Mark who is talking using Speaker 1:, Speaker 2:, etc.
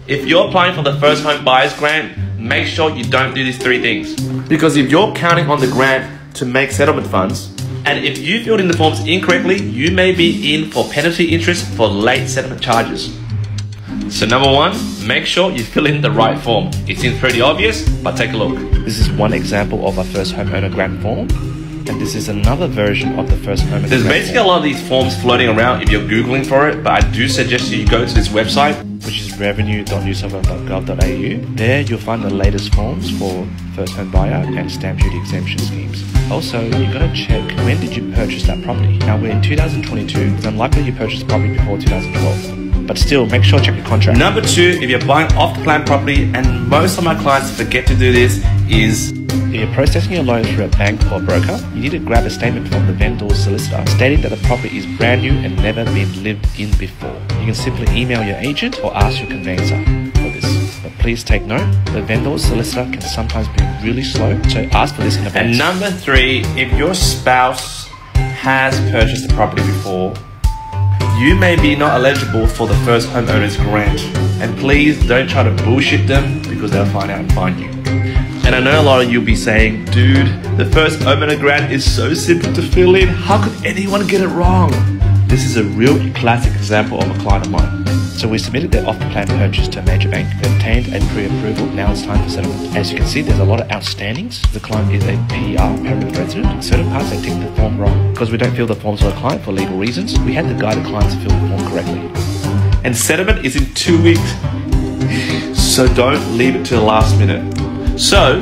Speaker 1: If you're applying for the first home buyers grant, make sure you don't do these 3 things. Because if you're counting on the grant to make settlement funds, and if you filled in the forms incorrectly, you may be in for penalty interest for late settlement charges. So number 1, make sure you fill in the right form. It seems pretty obvious, but take a look. This is one example of a first homeowner grant form, and this is another version of the first homeowner grant form. There's basically a lot of these forms floating around if you're Googling for it, but I do suggest you go to this website, which is revenue.newsouthwales.gov.au. There you'll find the latest forms for first home buyer and stamp duty exemption schemes. Also, you've got to check when did you purchase that property. Now we're in 2022, it's unlikely you purchased the property before 2012. But still, make sure to check your contract. Number 2, if you're buying off the plan property, and most of my clients forget to do this, is if you're processing your loan through a bank or broker, you need to grab a statement from the vendor's solicitor stating that the property is brand new and never been lived in before. You can simply email your agent or ask your conveyancer for this. But please take note, the vendor's solicitor can sometimes be really slow, so ask for this in advance. And number 3, if your spouse has purchased the property before, you may be not eligible for the first homeowner's grant. And please don't try to bullshit them because they'll find out and fine you. And I know a lot of you will be saying, dude, the first homeowner grant is so simple to fill in. How could anyone get it wrong? This is a real classic example of a client of mine. So we submitted their off-the-plan purchase to a major bank. They obtained a pre-approval. Now it's time for settlement. As you can see, there's a lot of outstandings. The client is a PR, permanent resident. In certain parts, they tick the form wrong. Because we don't fill the forms for the client for legal reasons, we had to guide the client to fill the form correctly. And settlement is in 2 weeks. So don't leave it to the last minute. So